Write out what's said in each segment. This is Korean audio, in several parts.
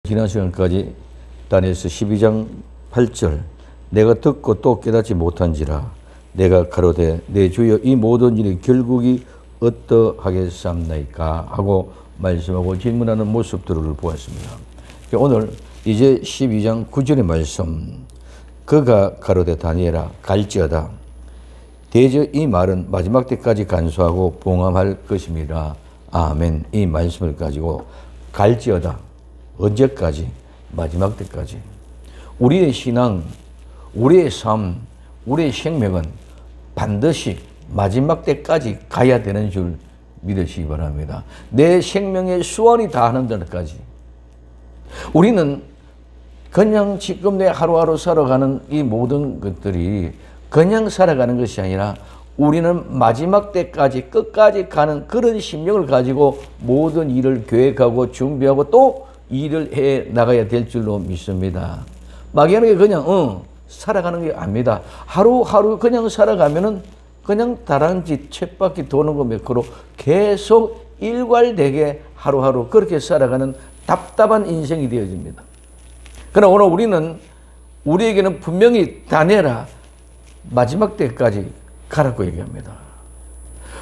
지난 시간까지 다니엘서 12장 8절 내가 듣고 또 깨닫지 못한지라 내가 가로되 내 주여 이 모든 일이 결국이 어떠하겠사옵나이까 하고 말씀하고 질문하는 모습들을 보았습니다. 오늘 이제 12장 9절의 말씀 그가 가로되 다니엘아 갈지어다 대저 이 말은 마지막 때까지 간수하고 봉함할 것임이라. 아멘. 이 말씀을 가지고 갈지어다 언제까지? 마지막 때까지. 우리의 신앙, 우리의 삶, 우리의 생명은 반드시 마지막 때까지 가야 되는 줄 믿으시기 바랍니다. 내 생명의 수완이 다하는 데까지. 우리는 그냥 지금 내 하루하루 살아가는 이 모든 것들이 그냥 살아가는 것이 아니라 우리는 마지막 때까지 끝까지 가는 그런 심령을 가지고 모든 일을 계획하고 준비하고 또 일을 해 나가야 될 줄로 믿습니다. 막연하게 그냥 살아가는 게 아닙니다. 하루하루 그냥 살아가면은 그냥 다람쥐 쳇바퀴 도는 것 몇으로 계속 일괄되게 하루하루 그렇게 살아가는 답답한 인생이 되어집니다. 그러나 오늘 우리는 우리에게는 분명히 다니엘아 마지막 때까지 가라고 얘기합니다.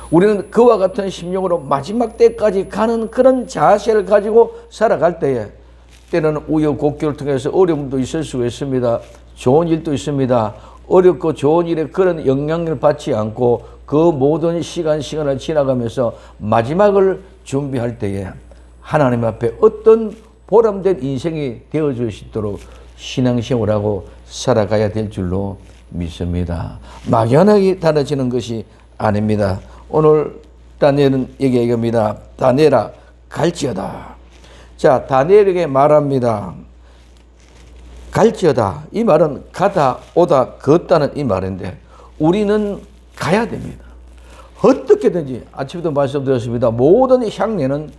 우리는 그와 같은 심령으로 마지막 때까지 가는 그런 자세를 가지고 살아갈 때에 때로는 우여곡절을 통해서 어려움도 있을 수가 있습니다. 좋은 일도 있습니다. 어렵고 좋은 일에 그런 영향을 받지 않고 그 모든 시간을 지나가면서 마지막을 준비할 때에 하나님 앞에 어떤 보람된 인생이 되어줄 수 있도록 신앙생활하고 살아가야 될 줄로 믿습니다. 막연하게 달라지는 것이 아닙니다. 오늘 다니엘은 얘기합니다. 다니엘아 갈지어다. 자, 다니엘에게 말합니다. 갈지어다. 이 말은 가다, 오다, 걷다는 이 말인데 우리는 가야 됩니다. 어떻게든지 아침에도 말씀드렸습니다. 모든 향례는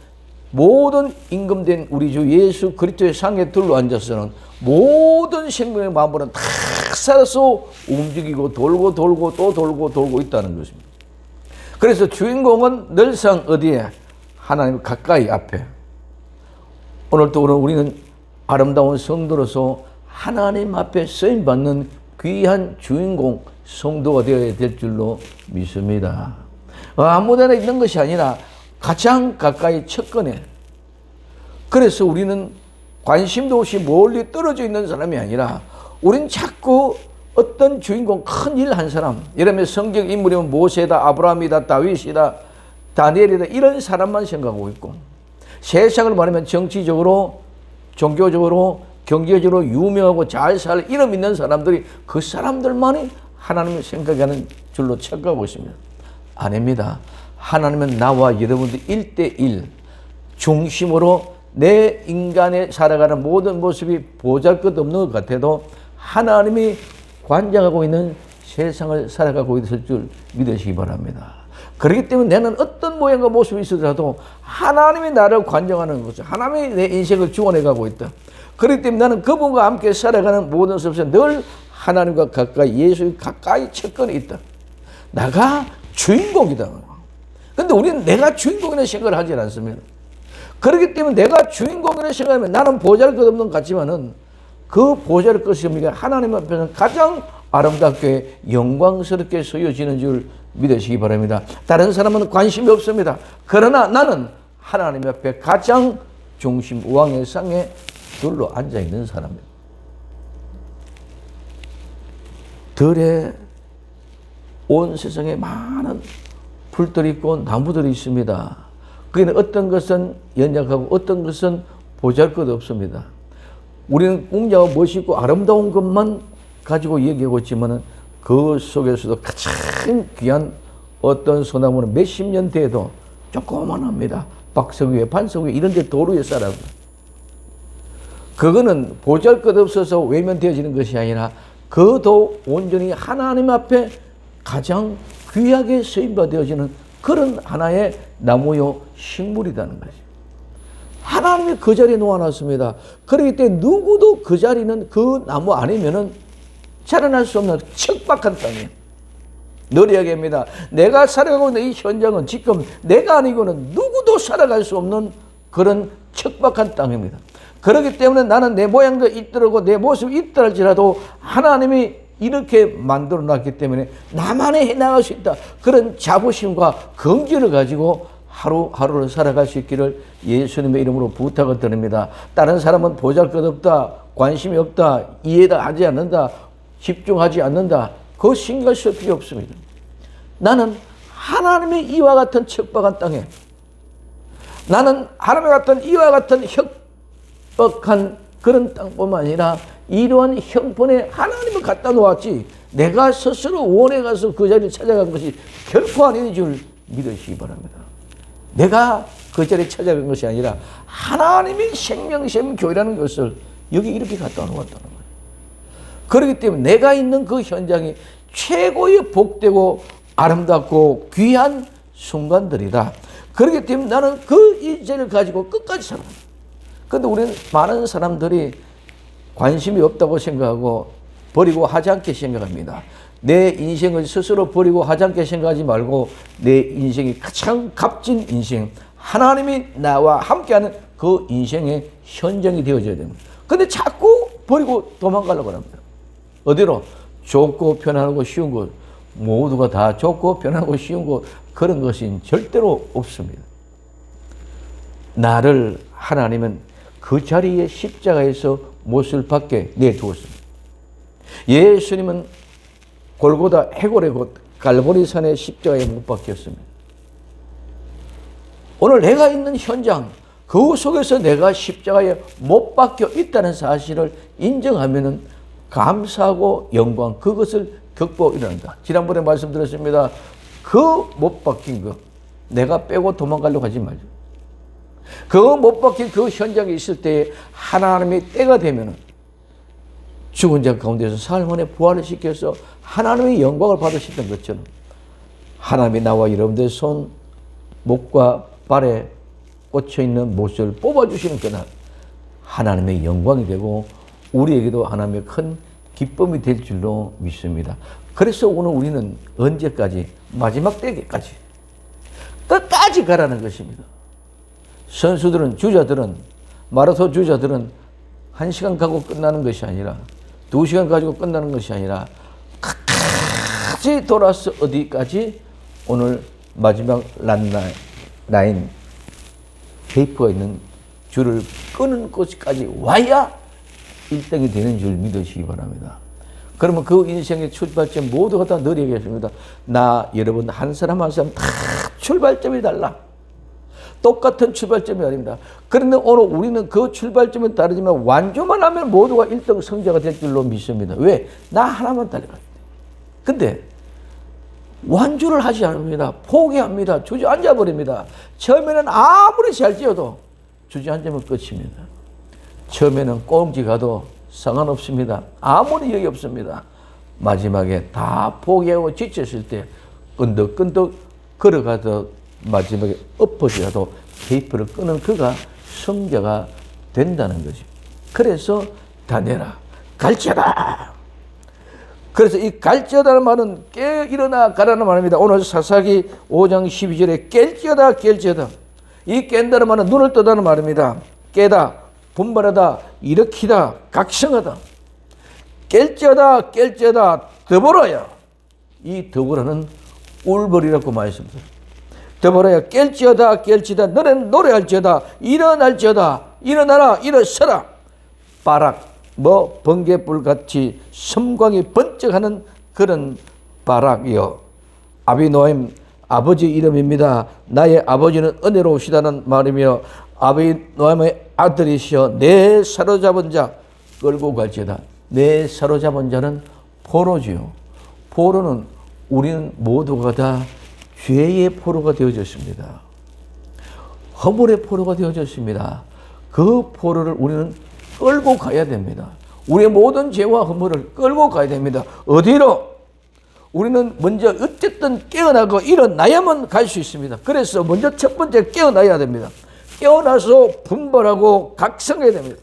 모든 임금된 우리 주 예수 그리스도의 상에 둘러앉아서는 모든 생명의 마음으로는 다 살아서 움직이고 돌고 또 돌고 있다는 것입니다. 그래서 주인공은 늘상 어디에? 하나님 가까이 앞에. 오늘도 우리는 아름다운 성도로서 하나님 앞에 쓰임받는 귀한 주인공 성도가 되어야 될 줄로 믿습니다. 아무데나 있는 것이 아니라 가장 가까이 척근에. 그래서 우리는 관심도 없이 멀리 떨어져 있는 사람이 아니라 우린 자꾸 어떤 주인공 큰 일 한 사람, 예를 들면 성경 인물이면 모세다, 아브라함이다, 다윗이다, 다니엘이다 이런 사람만 생각하고 있고 세상을 말하면 정치적으로, 종교적으로, 경제적으로 유명하고 잘 살 이름 있는 사람들이 그 사람들만이 하나님을 생각하는 줄로 착각하고 있습니다. 아닙니다. 하나님은 나와 여러분들 1대1 중심으로 내 인간의 살아가는 모든 모습이 보잘것없는 것 같아도 하나님이 관장하고 있는 세상을 살아가고 있을 줄 믿으시기 바랍니다. 그렇기 때문에 나는 어떤 모양과 모습이 있어도 하나님이 나를 관장하는 것을 하나님이 내 인생을 주관해 가고 있다. 그렇기 때문에 나는 그분과 함께 살아가는 모든 속에서 늘 하나님과 가까이 예수의 가까이 척근에 있다. 나가 주인공이다. 그런데 우리는 내가 주인공이라는 생각을 하지 않습니다. 그렇기 때문에 내가 주인공이라는 생각하면 나는 보잘것없는 것 같지만은 그 보잘것이 없는 하나님 앞에서는 가장 아름답게 영광스럽게 쓰여지는 줄 믿으시기 바랍니다. 다른 사람은 관심이 없습니다. 그러나 나는 하나님 앞에 가장 중심 왕의 상에 둘러 앉아있는 사람입니다. 들에 온 세상에 많은 풀들이 있고 나무들이 있습니다. 그게는 어떤 것은 연약하고 어떤 것은 보잘것 없습니다. 우리는 웅장하고 멋있고 아름다운 것만 가지고 얘기하고 있지만 그 속에서도 가장 귀한 어떤 소나무는 몇십 년 돼도 조그만합니다. 박석 위에 반석 위에 이런 데 도로 위에 살아요. 그거는 보잘것없어서 외면되어지는 것이 아니라 그도 온전히 하나님 앞에 가장 귀하게 쓰임받아지는 그런 하나의 나무요 식물이라는 거죠. 하나님이 그 자리에 놓아놨습니다. 그렇기 때문에 누구도 그 자리는 그 나무 아니면은 자라날 수 없는 척박한 땅이에요. 늘 이야기합니다. 내가 살아가고 있는 이 현장은 지금 내가 아니고는 누구도 살아갈 수 없는 그런 척박한 땅입니다. 그렇기 때문에 나는 내 모양도 있더라고 내 모습이 있더랄지라도 하나님이 이렇게 만들어 놨기 때문에 나만의 해나갈 수 있다. 그런 자부심과 긍지를 가지고 하루하루를 살아갈 수 있기를 예수님의 이름으로 부탁을 드립니다. 다른 사람은 보잘것없다, 관심이 없다, 이해하지 않는다, 집중하지 않는다. 그거 신경 쓸 필요 없습니다. 나는 하나님의 이와 같은 척박한 땅에 나는 하나님의 같은 이와 같은 척박한 그런 땅뿐만 아니라 이러한 형편에 하나님을 갖다 놓았지 내가 스스로 원해 가서 그 자리를 찾아간 것이 결코 아닌 줄 믿으시기 바랍니다. 내가 그 자리에 찾아간 것이 아니라 하나님의 생명샘 교회라는 것을 여기 이렇게 갖다 놓았다는 거예요. 그렇기 때문에 내가 있는 그 현장이 최고의 복되고 아름답고 귀한 순간들이다. 그렇기 때문에 나는 그 인생을 가지고 끝까지 살아간다. 그런데 우리는 많은 사람들이 관심이 없다고 생각하고 버리고 하지 않게 생각합니다. 내 인생을 스스로 버리고 하지 않게 생각하지 말고 내 인생이 가장 값진 인생, 하나님이 나와 함께하는 그 인생의 현장이 되어져야 됩니다. 그런데 자꾸 버리고 도망가려고 합니다. 어디로? 좋고 편안하고 쉬운 곳. 모두가 다 좋고 편안하고 쉬운 곳. 그런 것은 절대로 없습니다. 나를 하나님은 그 자리에 십자가에서 못을 받게 내두었습니다. 예수님은 골고다 해골의 곳 갈보리산의 십자가에 못 박혔습니다. 오늘 내가 있는 현장 그 속에서 내가 십자가에 못 박혀 있다는 사실을 인정하면 감사하고 영광 그것을 겪고 일어난다. 지난번에 말씀드렸습니다. 그 못 박힌 거 내가 빼고 도망가려고 하지 말죠. 그 못 박힌 그 현장에 있을 때에 하나님의 때가 되면 죽은 자 가운데서 사흘 부활을 시켜서 하나님의 영광을 받으시던 것처럼 하나님이 나와 여러분들의 손, 목과 발에 꽂혀있는 못을 뽑아주시는 그날 하나님의 영광이 되고 우리에게도 하나님의 큰 기쁨이 될 줄로 믿습니다. 그래서 오늘 우리는 언제까지? 마지막 때까지 끝까지 가라는 것입니다. 선수들은 주자들은 마라톤 주자들은 1시간 가고 끝나는 것이 아니라 2시간 가지고 끝나는 것이 아니라 끝까지 돌아서 어디까지? 오늘 마지막 라인 테이프가 있는 줄을 끄는 곳까지 와야 1등이 되는 줄 믿으시기 바랍니다. 그러면 그 인생의 출발점 모두가 다 느리겠습니다. 나 여러분 한 사람 한 사람 다 출발점이 달라. 똑같은 출발점이 아닙니다. 그런데 오늘 우리는 그 출발점은 다르지만 완주만 하면 모두가 1등 성자가 될 줄로 믿습니다. 왜? 나 하나만 달려가야 돼. 근데 완주를 하지 않습니다. 포기합니다. 주저앉아 버립니다. 처음에는 아무리 잘 지어도 주저앉으면 끝입니다. 처음에는 꽁지 가도 상관없습니다. 아무리 여기 없습니다. 마지막에 다 포기하고 지쳤을 때 끈덕끈덕 걸어가도 마지막에 엎어지라도 테이프를 끄는 그가 성자가 된다는 거죠. 그래서 다내라 갈지어다. 그래서 이 갈지어다는 말은 깨어 일어나 가라는 말입니다. 오늘 사사기 5장 12절에 깰지어다 깰지어다. 이 깬다는 말은 눈을 뜨다는 말입니다. 깨다 분발하다 일으키다 각성하다. 깰지어다 깰지어다 더불어야. 이 더불어는 울벌이라고 말씀드립니다. 더불어야 깰지어다 깰지어다 너는 노래할지어다 일어날지어다 일어나라 일어서라. 바락 번개불같이 섬광이 번쩍하는 그런 바락이요. 아비노엠 아버지 이름입니다. 나의 아버지는 은혜로우시다는 말이며 아비노엠의 아들이시여 내 사로잡은 자 끌고 갈지어다. 내 사로잡은 자는 포로지요. 포로는 우리는 모두가 다 죄의 포로가 되어졌습니다. 허물의 포로가 되어졌습니다. 그 포로를 우리는 끌고 가야 됩니다. 우리의 모든 죄와 허물을 끌고 가야 됩니다. 어디로? 우리는 먼저 어쨌든 깨어나고 일어나야만 갈 수 있습니다. 그래서 먼저 첫 번째 깨어나야 됩니다. 깨어나서 분발하고 각성해야 됩니다.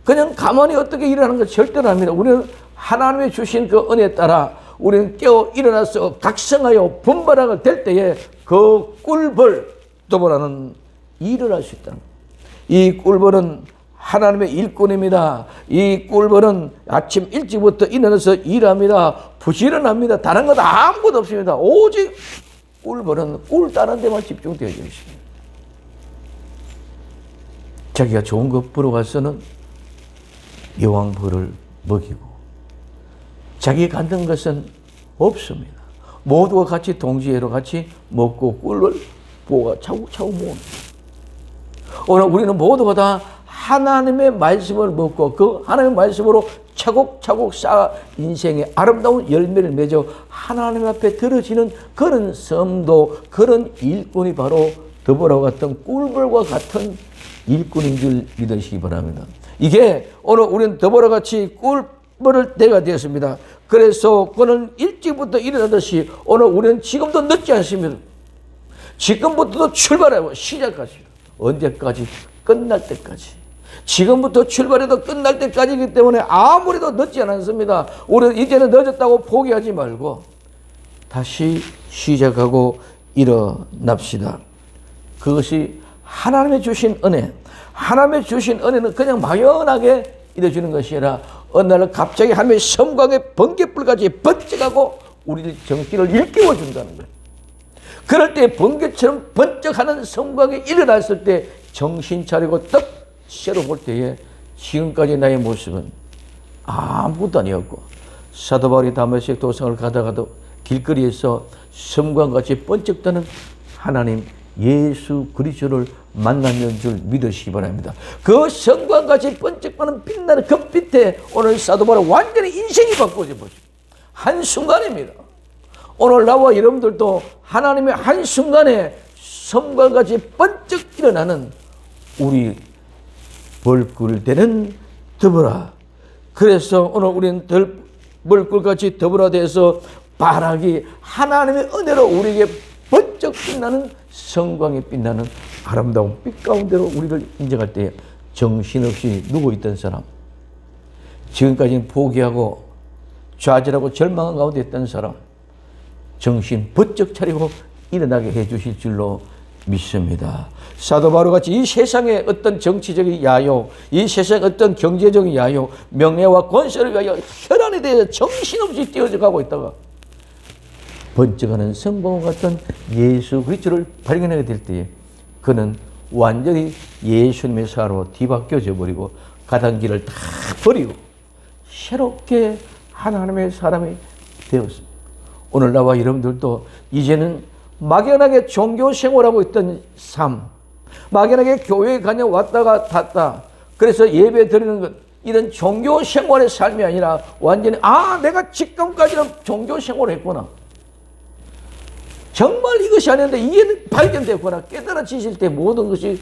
그냥 가만히 어떻게 일어나는 것 절대로 아닙니다. 우리는 하나님의 주신 그 은혜에 따라 우리는 깨어 일어나서 각성하여 분발하게 될 때에 그 꿀벌 더불어는 일을 할 수 있다는 거예요. 이 꿀벌은 하나님의 일꾼입니다. 이 꿀벌은 아침 일찍부터 일어나서 일합니다. 부지런합니다. 다른 것 아무것도 없습니다. 오직 꿀벌은 꿀 따는 데만 집중되어 있습니다. 자기가 좋은 것 보러 가서는 여왕벌을 먹이고 자기가 갖는 것은 없습니다. 모두가 같이 동지애로 같이 먹고 꿀을 뽑아 차곡차곡 모읍니다. 오늘 우리는 모두가 다 하나님의 말씀을 먹고 그 하나님의 말씀으로 차곡차곡 쌓아 인생의 아름다운 열매를 맺어 하나님 앞에 들어지는 그런 섬도 그런 일꾼이 바로 드보라와 같은 꿀벌과 같은 일꾼인 줄 믿으시기 바랍니다. 이게 오늘 우리는 드보라 같이 꿀벌을 때가 되었습니다. 그래서 그는 일찍부터 일어나듯이 오늘 우리는 지금도 늦지 않습니다. 지금부터도 출발하고 시작하십니다. 언제까지? 끝날 때까지. 지금부터 출발해도 끝날 때까지이기 때문에 아무래도 늦지 않습니다. 우리는 이제는 늦었다고 포기하지 말고 다시 시작하고 일어납시다. 그것이 하나님의 주신 은혜. 하나님의 주신 은혜는 그냥 막연하게 이루어지는 것이 아니라 어느 날 갑자기 하나님의 섬광의 번개불같이 번쩍하고 우리 정신을 일깨워 준다는 거예요. 그럴 때 번개처럼 번쩍하는 섬광이 일어났을 때 정신 차리고 딱 새로 볼 때에 지금까지 나의 모습은 아무것도 아니었고 사도 바울이 다메섹 도성을 가다가도 길거리에서 섬광같이 번쩍 뜨는 하나님 예수 그리스도를 만나는 줄 믿으시기 바랍니다. 그 섬광같이 번쩍하는 빛나는 그 빛에 오늘 사도 바울은 완전히 인생이 바꿔져 보죠. 한순간입니다. 오늘 나와 여러분들도 하나님의 한순간에 섬광같이 번쩍 일어나는 우리 벌꿀 되는 드보라. 그래서 오늘 우리는 벌꿀같이 드보라 돼서 바라기 하나님의 은혜로 우리에게 번쩍 빛나는 성광에 빛나는 아름다운 빛 가운데로 우리를 인정할 때 정신없이 누워있던 사람, 지금까지는 포기하고 좌절하고 절망한 가운데 있던 사람 정신 번쩍 차리고 일어나게 해주실 줄로 믿습니다. 사도 바울같이 이 세상의 어떤 정치적인 야욕, 이 세상의 어떤 경제적인 야욕, 명예와 권세를 위하여 혈안에 대해서 정신없이 뛰어져 가고 있다가 번쩍하는 성광과 같은 예수 그리스도를 발견하게 될 때에 그는 완전히 예수님의 사로 뒤바뀌어져 버리고 가던 길을 다 버리고 새롭게 하나님의 사람이 되었습니다. 오늘 나와 여러분들도 이제는 막연하게 종교 생활하고 있던 삶, 막연하게 교회에 가냐 왔다가 탔다, 그래서 예배 드리는 것, 이런 종교 생활의 삶이 아니라 완전히 내가 지금까지는 종교 생활을 했구나, 정말 이것이 아닌데 이해는 발견되거나 깨달아지실 때 모든 것이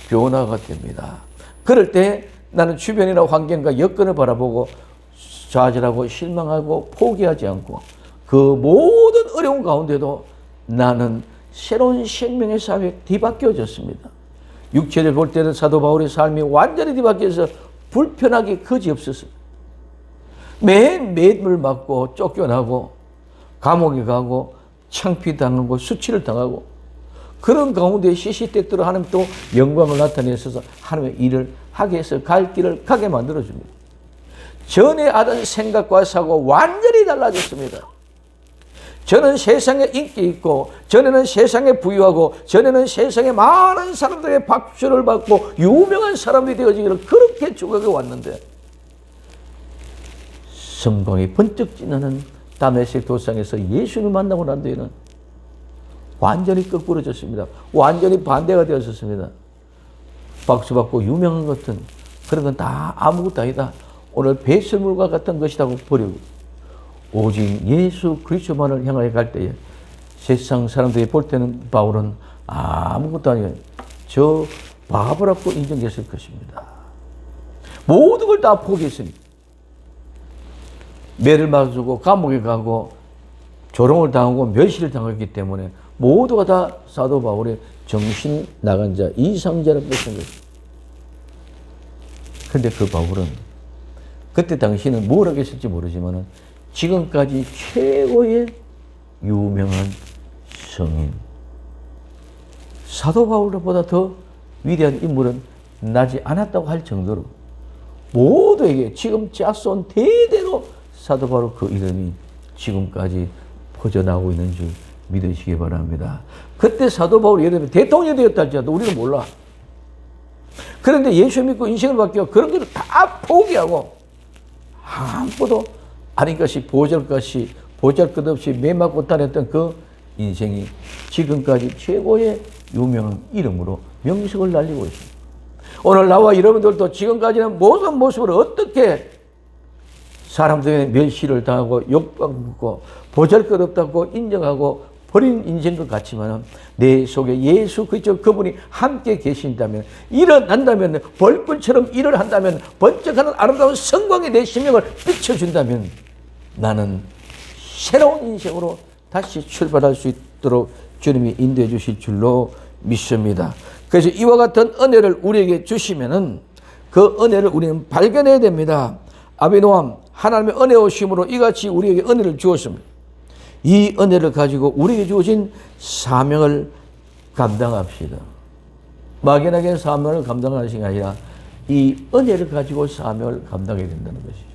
변화가 됩니다. 그럴 때 나는 주변이나 환경과 여건을 바라보고 좌절하고 실망하고 포기하지 않고 그 모든 어려운 가운데도 나는 새로운 생명의 삶에 뒤바뀌어졌습니다. 육체를 볼 때는 사도 바울의 삶이 완전히 뒤바뀌어서 불편하기 그지없었습니다. 매일 맞고 쫓겨나고 감옥에 가고 창피당하고 수치를 당하고 그런 가운데 시시때때로 하나님 또 영광을 나타내셔서 하나님의 일을 하게 해서 갈 길을 가게 만들어줍니다. 전에 하던 생각과 사고 완전히 달라졌습니다. 저는 세상에 인기 있고 전에는 세상에 부유하고 전에는 세상에 많은 사람들의 박수를 받고 유명한 사람이 되어지기를 그렇게 조각해 왔는데 성광이 번쩍 지나는 다메섹 도상에서 예수를 만나고 난 뒤에는 완전히 거꾸로졌습니다. 완전히 반대가 되었습니다. 박수받고 유명한 것은 그런 건 다 아무것도 아니다. 오늘 배설물과 같은 것이라고 버리고 오직 예수 그리스도만을 향하여 갈 때에 세상 사람들이 볼 때는 바울은 아무것도 아니에요. 저 바보라고 인정됐을 것입니다. 모든 걸 다 포기했습니다. 매를 맞고 감옥에 가고 조롱을 당하고 멸시를 당했기 때문에 모두가 다 사도 바울의 정신 나간 자, 이상자라고 했던 거예요. 그런데 그 바울은 그때 당시는 뭘 하겠을지 모르지만 지금까지 최고의 유명한 성인, 사도 바울보다 더 위대한 인물은 나지 않았다고 할 정도로 모두에게 지금 짝쏜 대대로 사도 바울 그 이름이 지금까지 퍼져나오고 있는 줄 믿으시기 바랍니다. 그때 사도 바울이 예를 들면 대통령이 되었다 할지라도 우리는 몰라. 그런데 예수 믿고 인생을 바뀌어 그런 것을 다 포기하고 아무것도 아닌 것이 보잘것없이 매맞고 다녔던 그 인생이 지금까지 최고의 유명한 이름으로 명성을 날리고 있습니다. 오늘 나와 여러분들도 지금까지는 모든 모습으로 어떻게 사람들의 멸시를 당하고 욕받고 보잘것없다고 인정하고 버린 인생인 것 같지만 내 속에 예수 그리스도 그분이 함께 계신다면 일어난다면 벌꿀처럼 일을 한다면 번쩍하는 아름다운 성광이 내 생명을 비춰준다면 나는 새로운 인생으로 다시 출발할 수 있도록 주님이 인도해 주실 줄로 믿습니다. 그래서 이와 같은 은혜를 우리에게 주시면은 그 은혜를 우리는 발견해야 됩니다. 아비노함 하나님의 은혜 오심으로 이같이 우리에게 은혜를 주었습니다. 이 은혜를 가지고 우리에게 주어진 사명을 감당합시다. 막연하게 사명을 감당하는 것이 아니라 이 은혜를 가지고 사명을 감당해야 된다는 것이죠.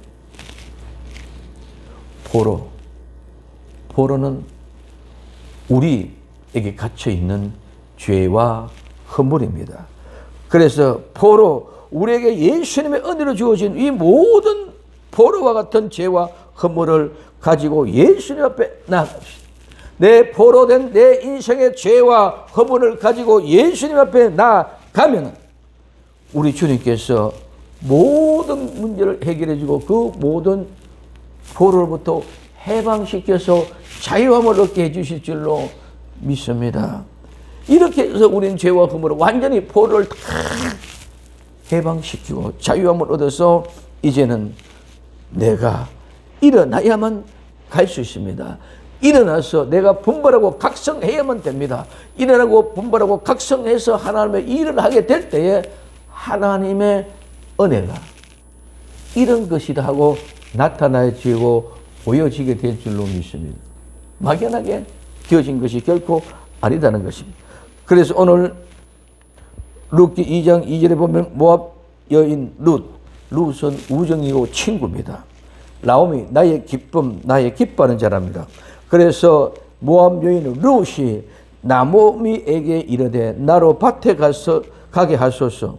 포로는 우리에게 갇혀있는 죄와 허물입니다. 그래서 우리에게 예수님의 은혜로 주어진 이 모든 포로와 같은 죄와 허물을 가지고 예수님 앞에 나아갑시다. 내 포로된 내 인생의 죄와 허물을 가지고 예수님 앞에 나아가면 우리 주님께서 모든 문제를 해결해 주고 그 모든 포로로부터 해방시켜서 자유함을 얻게 해주실 줄로 믿습니다. 이렇게 해서 우리는 죄와 허물을 완전히 포로를 다 해방시키고 자유함을 얻어서 이제는 내가 일어나야만 갈 수 있습니다. 일어나서 내가 분발하고 각성해야만 됩니다. 일어나고 분발하고 각성해서 하나님의 일을 하게 될 때에 하나님의 은혜가 이런 것이다 하고 나타나지고 보여지게 될 줄로 믿습니다. 막연하게 되어진 것이 결코 아니다는 것입니다. 그래서 오늘 룻기 2장 2절에 보면 모압 여인 룻은 우정이고 친구입니다. 나오미 나의 기쁨 나의 기뻐하는 자랍니다. 그래서 모압 여인 룻이 나오미에게 이르되 나로 밭에 가게 하소서.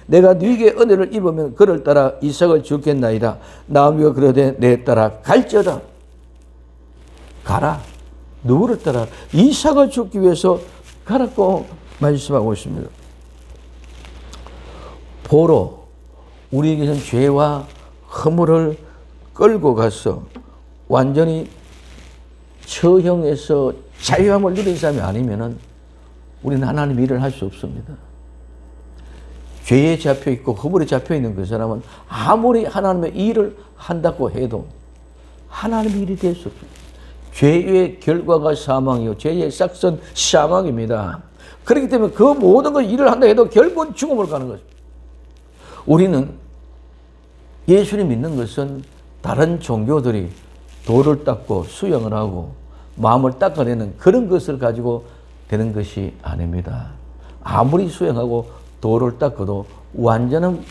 내가 네게 은혜를 입으면 그를 따라 이삭을 주겠나이다. 나오미가 그러되 내 따라 갈지어다. 가라. 누구를 따라? 이삭을 주기 위해서 가라고 말씀하고 있습니다. 포로 우리에게는 죄와 허물을 끌고 가서 완전히 처형해서 자유함을 누린 사람이 아니면은 우리는 하나님 일을 할 수 없습니다. 죄에 잡혀 있고 허물에 잡혀 있는 그 사람은 아무리 하나님의 일을 한다고 해도 하나님의 일이 될 수 없습니다. 죄의 결과가 사망이요 죄의 싹선 사망입니다. 그렇기 때문에 그 모든 걸 일을 한다 해도 결국은 죽음을 가는 것입니다. 우리는 예수님 믿는 것은 다른 종교들이 돌을 닦고 수영을 하고 마음을 닦아내는 그런 것을 가지고 되는 것이 아닙니다. 아무리 수영하고 돌을 닦아도 완전한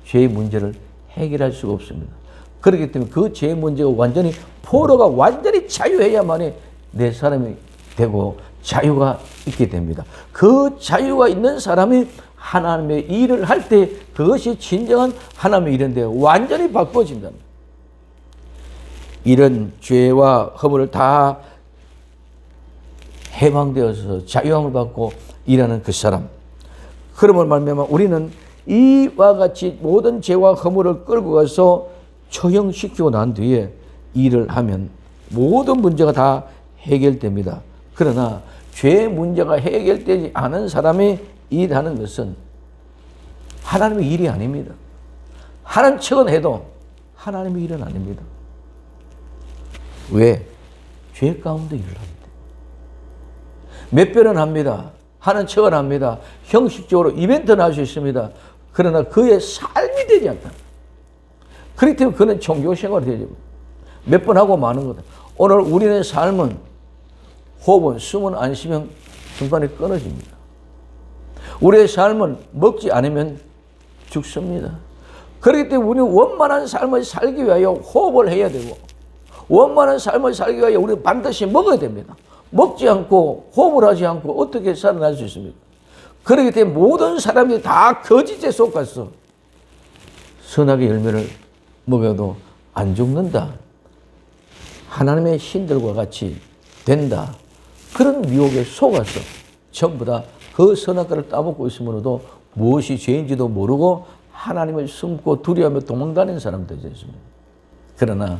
죄의 문제를 해결할 수가 없습니다. 그렇기 때문에 그 죄의 문제가 완전히 포로가 완전히 자유해야만이 내 사람이 되고 자유가 있게 됩니다. 그 자유가 있는 사람이 하나님의 일을 할 때 그것이 진정한 하나님의 일인데 완전히 바꿔진다. 이런 죄와 허물을 다 해방되어서 자유함을 받고 일하는 그 사람. 그러므로 말미암아 우리는 이와 같이 모든 죄와 허물을 끌고 가서 처형시키고 난 뒤에 일을 하면 모든 문제가 다 해결됩니다. 그러나 죄 문제가 해결되지 않은 사람이 일하는 것은 하나님의 일이 아닙니다. 하는 척은 해도 하나님의 일은 아닙니다. 왜? 죄 가운데 일을 합니다. 몇 배는 합니다. 하는 척은 합니다. 형식적으로 이벤트는 할 수 있습니다. 그러나 그의 삶이 되지 않다. 그렇기 때문에 그는 종교 생활이 되죠. 몇 번 하고 마는 거다. 오늘 우리의 삶은 호흡은 숨은 안 쉬면 중간에 끊어집니다. 우리의 삶은 먹지 않으면 죽습니다. 그렇기 때문에 우리는 원만한 삶을 살기 위하여 호흡을 해야 되고, 원만한 삶을 살기 위하여 우리는 반드시 먹어야 됩니다. 먹지 않고 호흡을 하지 않고 어떻게 살아날 수 있습니까? 그렇기 때문에 모든 사람들이 다 거짓에 속아서 선악의 열매를 먹어도 안 죽는다, 하나님의 신들과 같이 된다, 그런 미혹에 속아서 전부 다 그 선악과를 따먹고 있으므로도 무엇이 죄인지도 모르고 하나님을 숨고 두려워하며 도망다니는 사람들이 있습니다. 그러나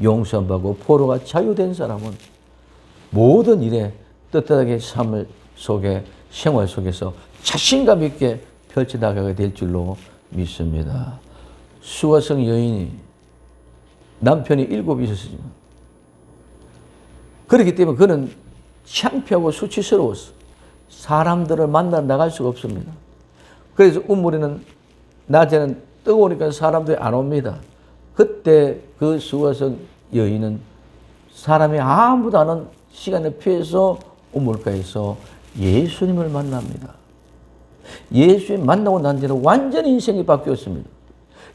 용서받고 포로가 자유된 사람은 모든 일에 떳떳하게 삶을 속에, 생활 속에서 자신감 있게 펼쳐나가게 될 줄로 믿습니다. 수가성 여인이 남편이 7 있었지만 그렇기 때문에 그는 창피하고 수치스러웠어. 사람들을 만나 나갈 수가 없습니다. 그래서 우물에는 낮에는 뜨거우니까 사람들이 안 옵니다. 그때 그 수가성 여인은 사람이 아무도 안 온 시간을 피해서 우물가에서 예수님을 만납니다. 예수님 만나고 난 뒤는 완전히 인생이 바뀌었습니다.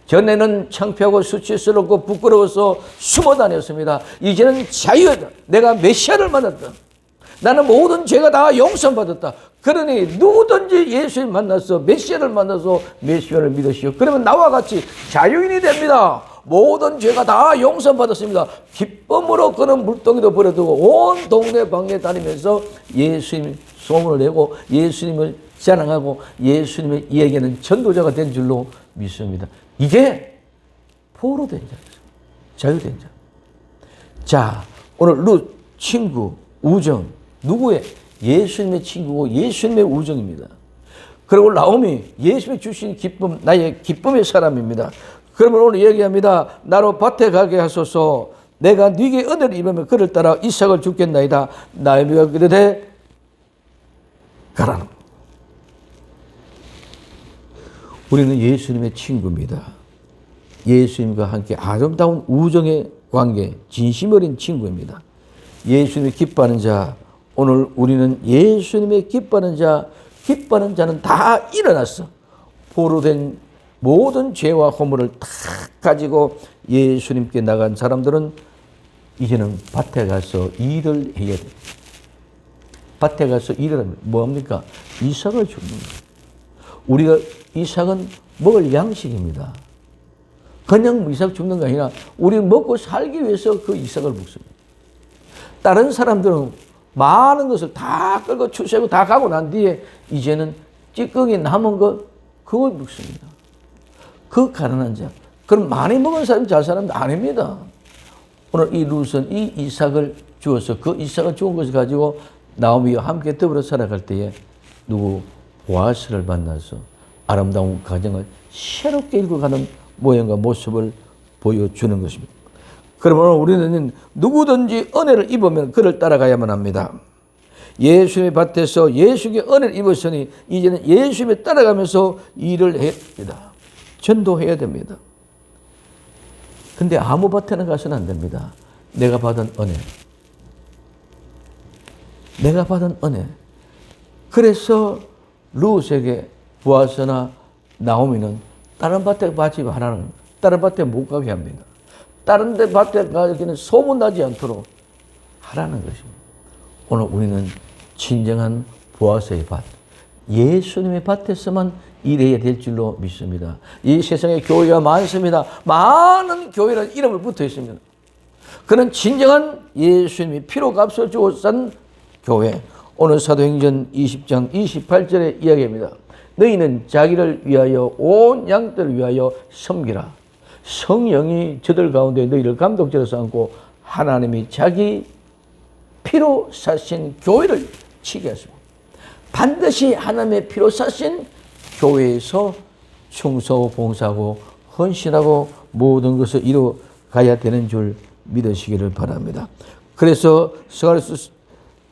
전에는 창피하고 수치스럽고 부끄러워서 숨어 다녔습니다. 이제는 자유하다. 내가 메시아를 만났다. 나는 모든 죄가 다 용서받았다. 그러니 누구든지 예수님 만나서 메시아를 만나서 메시아를 믿으시오. 그러면 나와 같이 자유인이 됩니다. 모든 죄가 다 용서받았습니다. 기쁨으로 그는 물동이도 버려두고 온 동네 방에 다니면서 예수님 소문을 내고 예수님을 자랑하고 예수님의 이야기하는 전도자가 된 줄로 믿습니다. 이게 포로된 자였어요. 자유된 자. 자, 오늘 룻 친구 우정, 누구의? 예수님의 친구고 예수님의 우정입니다. 그리고 나오미, 예수님이 주신 기쁨, 나의 기쁨의 사람입니다. 그러면 오늘 얘기합니다. 나로 밭에 가게 하소서. 내가 네게 은혜를 입으면 그를 따라 이삭을 죽겠나이다. 나오미가 그러되 가라. 우리는 예수님의 친구입니다. 예수님과 함께 아름다운 우정의 관계, 진심 어린 친구입니다. 예수님이 기뻐하는 자, 오늘 우리는 예수님의 기뻐하는 자, 기뻐하는 자는 다 일어났어. 포로된 모든 죄와 허물을 다 가지고 예수님께 나간 사람들은 이제는 밭에 가서 일을 해야 돼. 밭에 가서 일을 하면 뭐합니까? 이삭을 줍는 거예요. 우리가 이삭은 먹을 양식입니다. 그냥 이삭 줍는 게 아니라 우리 먹고 살기 위해서 그 이삭을 먹습니다. 다른 사람들은 많은 것을 다 끌고 추세고 다 가고 난 뒤에 이제는 찌꺼기 남은 것 그걸 먹습니다. 그 가난한 자. 그럼 많이 먹은 사람이 잘 사는 게 아닙니다. 오늘 이 룻은 이 이삭을 주어서 그 이삭을 주은 것을 가지고 나오미와 함께 더불어 살아갈 때에 누구? 보아스를 만나서 아름다운 가정을 새롭게 읽어가는 모양과 모습을 보여주는 것입니다. 그러면 우리는 누구든지 은혜를 입으면 그를 따라가야만 합니다. 예수님의 밭에서 예수님의 은혜를 입었으니 이제는 예수님에 따라가면서 일을 해야 됩니다. 전도해야 됩니다. 근데 아무 밭에는 가서는 안 됩니다. 내가 받은 은혜. 내가 받은 은혜. 그래서 룻에게 보아스나 나오미는 다른 밭에 가지 말라는, 다른 밭에 못 가게 합니다. 다른 데 밭에 가기는 소문나지 않도록 하라는 것입니다. 오늘 우리는 진정한 보아스의 밭, 예수님의 밭에서만 일해야 될 줄로 믿습니다. 이 세상에 교회가 많습니다. 많은 교회는 이름을 붙어 있습니다. 그는 진정한 예수님이 피로 값을 주고 산 교회. 오늘 사도행전 20장 28절의 이야기입니다. 너희는 자기를 위하여 온 양들을 위하여 섬기라. 성령이 저들 가운데 너희를 감독자로 삼고 하나님이 자기 피로 사신 교회를 치게 하십니다. 반드시 하나님의 피로 사신 교회에서 충성하고 봉사하고 헌신하고 모든 것을 이루어가야 되는 줄 믿으시기를 바랍니다. 그래서 스가랴서도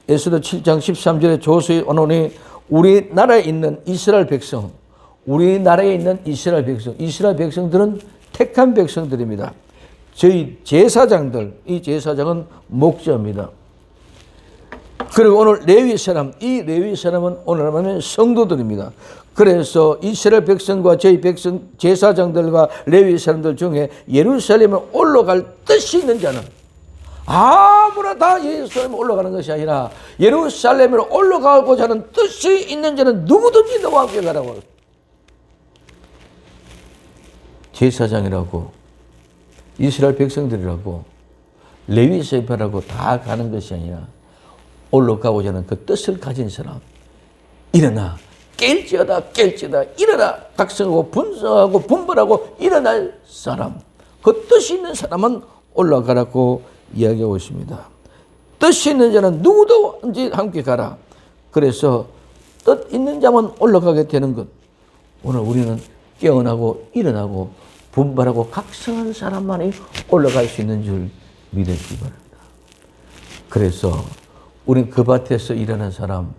7장 13절에 조수의 언론이 우리나라에 있는 이스라엘 백성, 우리나라에 있는 이스라엘 백성, 이스라엘 백성들은 택한 백성들입니다. 저희 제사장들, 이 제사장은 목자입니다. 그리고 오늘 레위 사람, 이 레위 사람은 오늘 하면 성도들입니다. 그래서 이스라엘 백성과 저희 백성 제사장들과 레위 사람들 중에 예루살렘에 올라갈 뜻이 있는 자는 아무나 다 예루살렘에 올라가는 것이 아니라 예루살렘으로 올라가고자 하는 뜻이 있는 자는 누구든지 너와 함께 가라고. 제사장이라고 이스라엘 백성들이라고 레위 세파라고 다 가는 것이 아니라 올라가고자 하는 그 뜻을 가진 사람. 일어나 깰지어다 일어나 각성하고 분성하고 분별하고 일어날 사람. 그 뜻이 있는 사람은 올라가라고 이야기하고 있습니다. 뜻이 있는 자는 누구든지 함께 가라. 그래서 뜻 있는 자만 올라가게 되는 것. 오늘 우리는 깨어나고 일어나고 분발하고 각성한 사람만이 올라갈 수 있는 줄 믿으시기 바랍니다. 그래서 우리는 그 밭에서 일어난 사람,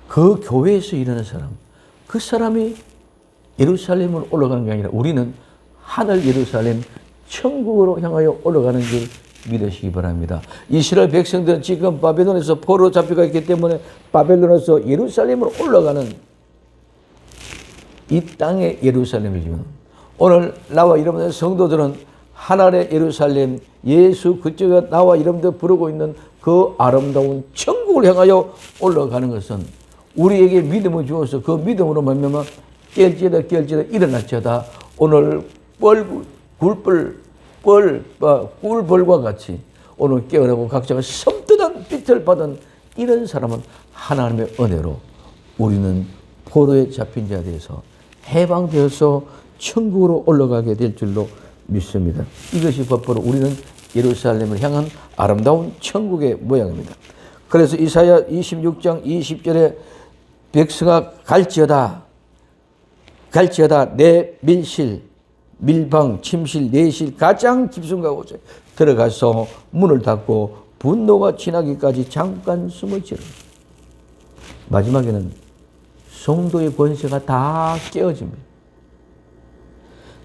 그 교회에서 일어난 사람, 그 사람이 예루살렘으로 올라간 게 아니라 우리는 하늘 예루살렘 천국으로 향하여 올라가는 줄 믿으시기 바랍니다. 이스라엘 백성들은 지금 바벨론에서 포로 잡혀가 있기 때문에 바벨론에서 예루살렘으로 올라가는 이 땅의 예루살렘이지만 오늘 나와 여러분의 성도들은 하늘의 예루살렘, 예수 그쪽에 나와 여러분들 부르고 있는 그 아름다운 천국을 향하여 올라가는 것은 우리에게 믿음을 주어서 그 믿음으로 말미암아 깰지어다 일어날지어다 오늘 꿀벌과 같이 오늘 깨어나고 각자가 섬뜩한 빛을 받은 이런 사람은 하나님의 은혜로 우리는 포로에 잡힌 자에 대해서 해방되어서 천국으로 올라가게 될 줄로 믿습니다. 이것이 법보로 우리는 예루살렘을 향한 아름다운 천국의 모양입니다. 그래서 이사야 26장 20절에 백성아 갈지어다 내 밀방, 침실, 내실 가장 깊은 곳에 들어가서 문을 닫고 분노가 지나기까지 잠깐 숨을 지르. 마지막에는 성도의 권세가 다 깨어집니다.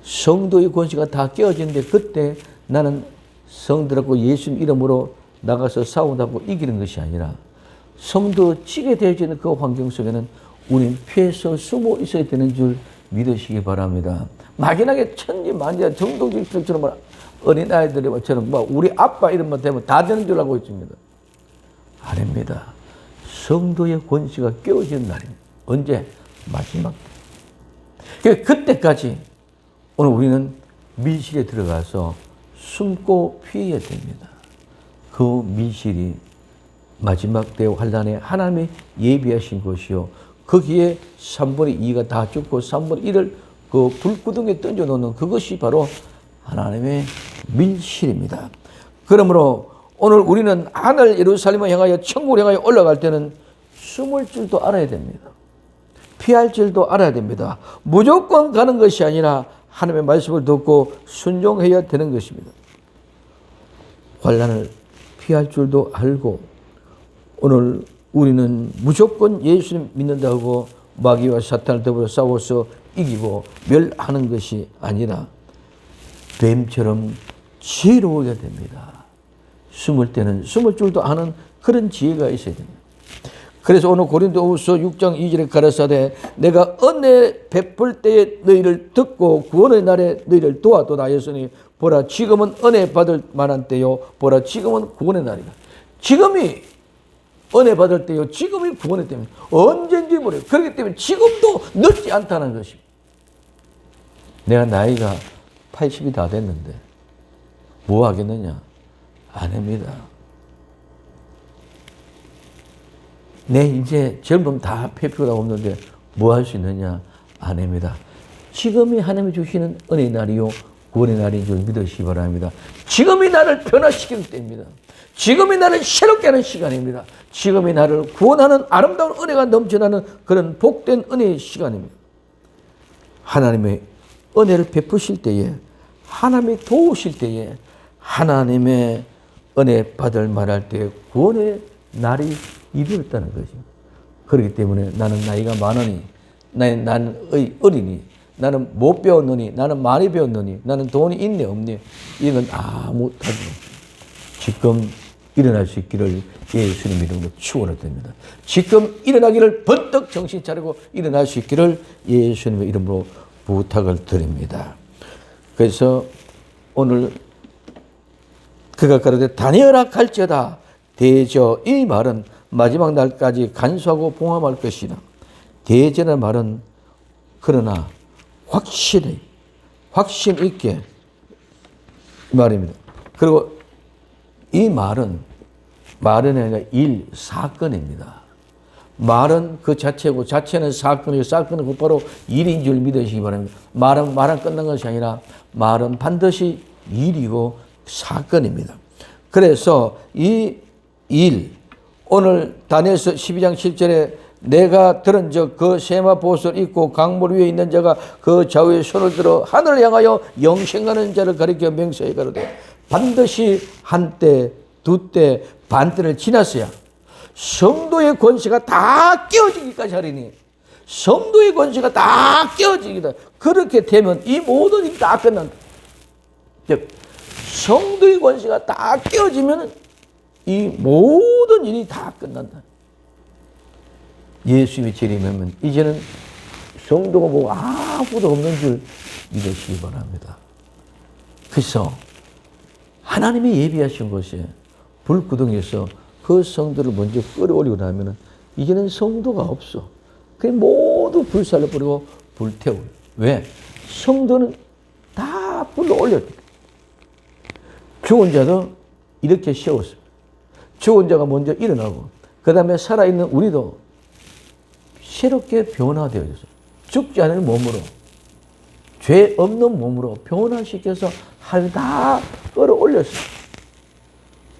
성도의 권세가 다 깨어지는데 그때 나는 성도라고 예수님 이름으로 나가서 싸운다고 이기는 것이 아니라 성도 치게 되어지는 그 환경 속에는 우리는 피해서 숨어 있어야 되는 줄 믿으시기 바랍니다. 막연하게 천지만지 정동직처럼 어린아이들처럼 우리 아빠 이름만 되면 다 되는 줄 알고 있습니다. 아닙니다. 성도의 권세가 깨어지는 날입니다. 언제? 마지막 때. 그때까지 오늘 우리는 밀실에 들어가서 숨고 피해야 됩니다. 그 밀실이 마지막 때 환란에 하나님이 예비하신 것이요. 거기에 3분의 2가 다 죽고 3분의 1을 그 불구덩이에 던져놓는 그것이 바로 하나님의 밀실입니다. 그러므로 오늘 우리는 하늘 예루살렘을 향하여 천국을 향하여 올라갈 때는 숨을 줄도 알아야 됩니다. 피할 줄도 알아야 됩니다. 무조건 가는 것이 아니라 하나님의 말씀을 듣고 순종해야 되는 것입니다. 환난을 피할 줄도 알고 오늘 우리는 무조건 예수님 믿는다고 마귀와 사탄을 더불어 싸워서 이기고 멸하는 것이 아니라 뱀처럼 지혜로워야 됩니다. 숨을 때는 숨을 줄도 아는 그런 지혜가 있어야 됩니다. 그래서 오늘 고린도후서 6장 2절에 가라사대 내가 은혜 베풀 때에 너희를 듣고 구원의 날에 너희를 도와도다 하였으니 보라 지금은 은혜 받을 만한 때요 보라 지금은 구원의 날이다. 지금이 은혜 받을 때요 지금이 구원의 때입니다. 언젠지 모르겠어요. 그렇기 때문에 지금도 늦지 않다는 것입니다. 내가 나이가 80이 다 됐는데 뭐 하겠느냐? 안 합니다. 내 이제 젊음 다 페표가 없는데 뭐 할 수 있느냐? 안 합니다. 지금이 하나님이 주시는 은혜의 날이요 구원의 날인 줄 믿으시기 바랍니다. 지금이 나를 변화시키는 때입니다. 지금이 나를 새롭게 하는 시간입니다. 지금이 나를 구원하는 아름다운 은혜가 넘쳐나는 그런 복된 은혜의 시간입니다. 하나님의 은혜를 베푸실 때에 하나님이 도우실 때에 하나님의 은혜 받을 만할 때 구원의 날이 이르렀다는 것입니다. 그렇기 때문에 나는 나이가 많으니 나는 어리니 나는 못 배웠느니 나는 많이 배웠느니 나는 돈이 있네 없니 이건 아무 답이 없습니다. 지금 일어날 수 있기를 예수님 이름으로 축원드립니다. 지금 일어나기를 번뜩 정신 차리고 일어날 수 있기를 예수님의 이름으로 부탁을 드립니다. 그래서 오늘 그가 가로되 다니엘아 갈지어다 대저, 이 말은 마지막 날까지 간수하고 봉함할 것이다. 대저라는 말은 그러나 확실히 확신 있게 말입니다. 그리고 이 말은 아니라 사건입니다. 말은 그 자체고 자체는 사건이고 사건은 곧바로 일인 줄 믿으시기 바랍니다. 말은 끝난 것이 아니라 말은 반드시 일이고 사건입니다. 그래서 이 일, 오늘 다니엘서 12장 7절에 내가 들은 적 그 세마 보옷을 입고 강물 위에 있는 자가 그 좌우에 손을 들어 하늘을 향하여 영생하는 자를 가리켜 명세해 가로되 반드시 한때 두때 반때를 지났어야 성도의 권세가 다 깨어지기까지 하리니 성도의 권세가 다 깨어지기다. 그렇게 되면 이 모든 일이 다 끝난다. 즉 성도의 권세가 다 깨어지면 이 모든 일이 다 끝난다. 예수님이 재림하면 이제는 성도가 뭐 아무도 없는 줄 믿으시기 바랍니다. 그래서 하나님이 예비하신 것이 불구덩이에서 그 성도를 먼저 끌어올리고 나면 이제는 성도가 없어. 그냥 모두 불살라버리고 불태우고. 왜? 성도는 다 불러 올렸다. 죽은 자도 이렇게 세웠습니다. 죽은 자가 먼저 일어나고 그 다음에 살아있는 우리도 새롭게 변화되어졌어요. 죽지 않은 몸으로 죄 없는 몸으로 변화시켜서 하나님이 다 끌어올렸어요.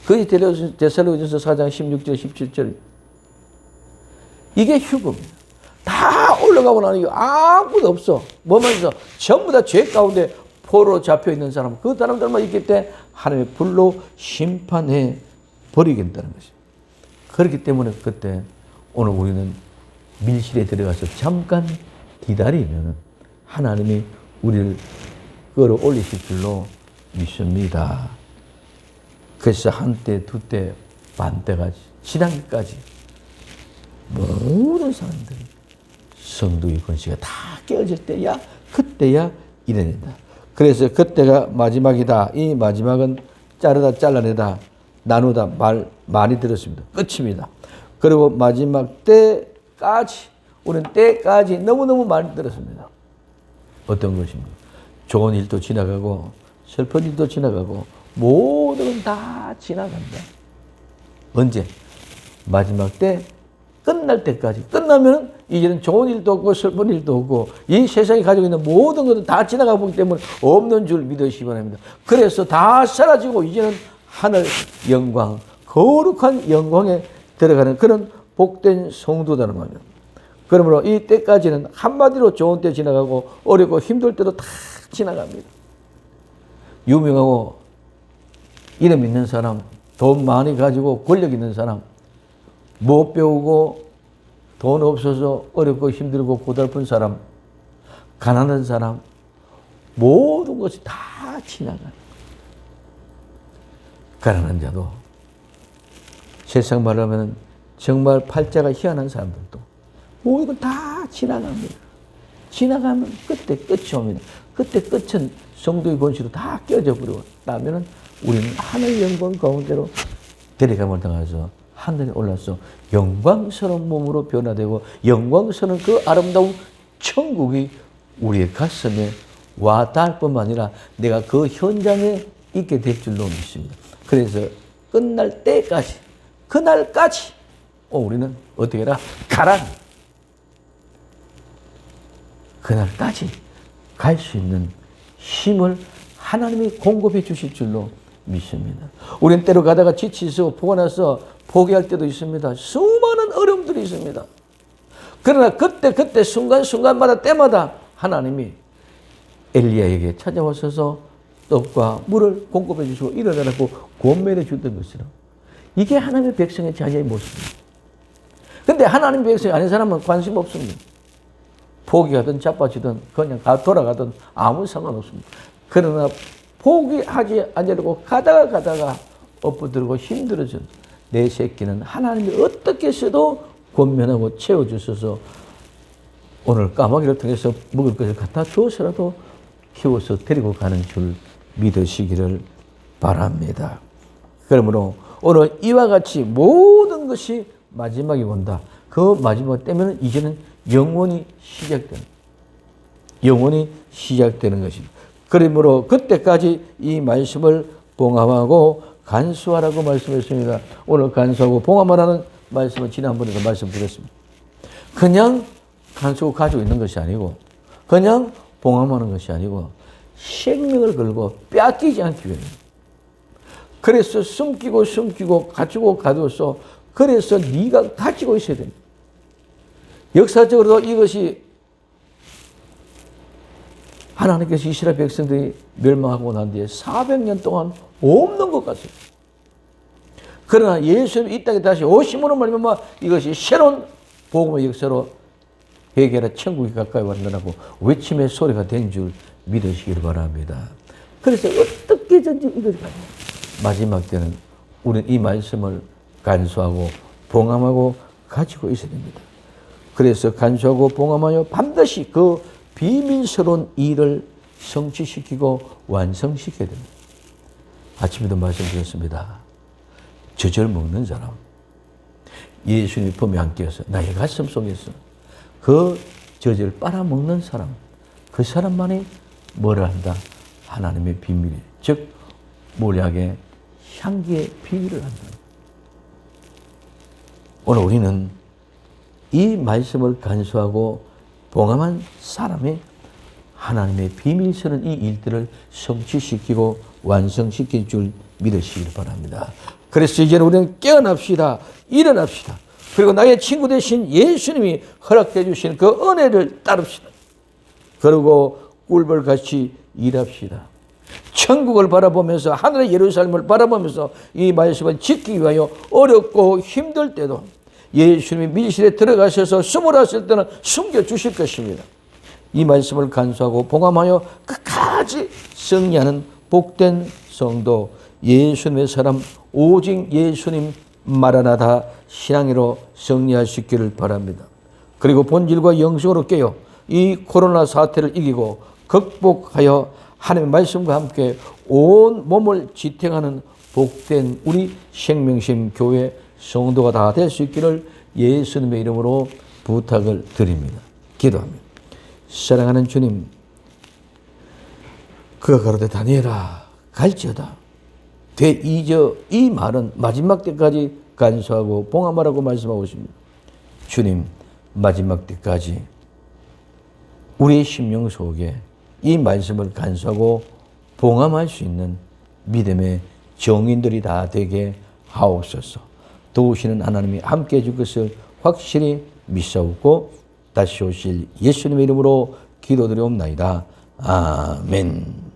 그게 데살로니가전서 4장 16절 17절. 이게 휴거입니다. 다 올라가고 나니 아무도 없어. 뭐만 있어? 전부 다 죄 가운데 포로 잡혀 있는 사람, 그 사람들만 있기 때문에 하나님의 불로 심판해 버리겠다는 것입니다. 그렇기 때문에 그때 오늘 우리는 밀실에 들어가서 잠깐 기다리면 하나님이 우리를 끌어올리실 줄로 믿습니다. 그래서 한때, 두때, 반때가 지난까지 모든 사람들이 성도의 권세가 다 깨어질 때야, 그때야 이래낸다. 그래서 그때가 마지막이다. 이 마지막은 자르다, 잘라내다, 나누다 말 많이 들었습니다. 끝입니다. 그리고 마지막 때까지, 우리는 때까지 너무너무 많이 들었습니다. 어떤 것입니까? 좋은 일도 지나가고 슬픈 일도 지나가고 모든 건 다 지나간다. 언제? 마지막 때 끝날 때까지. 끝나면 이제는 좋은 일도 없고 슬픈 일도 없고 이 세상이 가지고 있는 모든 것은 다 지나가 보기 때문에 없는 줄 믿으시기 바랍니다. 그래서 다 사라지고 이제는 하늘 영광, 거룩한 영광에 들어가는 그런 복된 성도다는 말이에요. 그러므로 이 때까지는 한마디로 좋은 때 지나가고 어렵고 힘들 때도 다 지나갑니다. 유명하고 이름 있는 사람, 돈 많이 가지고 권력 있는 사람, 못 배우고 돈 없어서 어렵고 힘들고 고달픈 사람, 가난한 사람, 모든 것이 다 지나가요. 가난한 자도, 세상 말로 하면 정말 팔자가 희한한 사람들도 모든 건 다 지나갑니다. 지나가면 그때 끝이 옵니다. 그때 끝은 성도의 권세로 다 깨어져 버리고 나면은 우리는 하늘 영광 가운데로 데려감을 당해서 하늘에 올라서 영광스러운 몸으로 변화되고 영광스러운 그 아름다운 천국이 우리의 가슴에 와 닿을 뿐만 아니라 내가 그 현장에 있게 될 줄로 믿습니다. 그래서 끝날 때까지, 그날까지 우리는 어떻게 해라? 가라! 그날까지 갈 수 있는 힘을 하나님이 공급해 주실 줄로 믿습니다. 우리는 때로 가다가 지치서 포기나서 포기할 때도 있습니다. 수많은 어려움들이 있습니다. 그러나 그때 순간순간마다 때마다 하나님이 엘리야에게 찾아와서 떡과 물을 공급해 주시고 일어나라고 권면해 주던 것처럼 이게 하나님의 백성의 자녀의 모습입니다. 그런데 하나님의 백성이 아닌 사람은 관심 없습니다. 포기하든 자빠지든 그냥 돌아가든 아무 상관없습니다. 그러나 포기하지 않으려고 가다가 엎어들고 힘들어져. 내 새끼는 하나님이 어떻게 해서도 권면하고 채워주셔서 오늘 까마귀를 통해서 먹을 것을 갖다 주어서라도 키워서 데리고 가는 줄 믿으시기를 바랍니다. 그러므로 오늘 이와 같이 모든 것이 마지막이 온다. 그 마지막 때문에 이제는 영원히 시작되는 것입니다. 그러므로 그때까지 이 말씀을 봉합하고 간수하라고 말씀했습니다. 오늘 간수하고 봉합하라는 말씀을 지난번에도 말씀드렸습니다. 그냥 간수하고 가지고 있는 것이 아니고 그냥 봉합하는 것이 아니고 생명을 걸고 뺏기지 않기 위해 그래서 숨기고 가져서 그래서 네가 가지고 있어야 됩니다. 역사적으로도 이것이 하나님께서 이스라엘 백성들이 멸망하고 난 뒤에 400년 동안 없는 것 같습니다. 그러나 예수님이 이 땅에 다시 오심으로 말미암아 이것이 새로운 복음의 역사로 회개하라 천국이 가까이 왔느라고 외침의 소리가 된 줄 믿으시길 바랍니다. 그래서 어떻게든지 이것을 마지막 때는 우리는 이 말씀을 간수하고 봉함하고 가지고 있어야 됩니다. 그래서 간수하고 봉함하여 반드시 그 비밀스러운 일을 성취시키고 완성시켜야 됩니다. 아침에도 말씀드렸습니다. 젖을 먹는 사람, 예수님이 품에 안겨서 나의 가슴 속에서 그 젖을 빨아먹는 사람, 그 사람만이 뭐를 한다? 하나님의 비밀, 즉 몰약의 향기의 비밀을 한다. 오늘 우리는 이 말씀을 간수하고 봉함한 사람이 하나님의 비밀스러운 이 일들을 성취시키고 완성시킬 줄 믿으시길 바랍니다. 그래서 이제는 우리는 깨어납시다. 일어납시다. 그리고 나의 친구 되신 예수님이 허락해 주신 그 은혜를 따릅시다. 그리고 꿀벌같이 일합시다. 천국을 바라보면서 하늘의 예루살렘을 바라보면서 이 말씀을 지키기 위하여 어렵고 힘들 때도 예수님이 밀실에 들어가셔서 숨으라실 때는 숨겨주실 것입니다. 이 말씀을 간수하고 봉함하여 끝까지 승리하는 복된 성도, 예수님의 사람, 오직 예수님 마라나다 신앙으로 승리할 수 있기를 바랍니다. 그리고 본질과 영성으로 깨어 이 코로나 사태를 이기고 극복하여 하나님의 말씀과 함께 온 몸을 지탱하는 복된 우리 생명심 교회 성도가 다 될 수 있기를 예수님의 이름으로 부탁을 드립니다. 기도합니다. 사랑하는 주님, 그가 가로되 다니엘아 갈지어다 되이저 이 말은 마지막 때까지 간수하고 봉함하라고 말씀하고 있습니다. 주님, 마지막 때까지 우리의 심령 속에 이 말씀을 간수하고 봉함할 수 있는 믿음의 정인들이 다 되게 하옵소서. 도우시는 하나님이 함께해 줄 것을 확실히 믿사옵고 다시 오실 예수님의 이름으로 기도드리옵나이다. 아멘.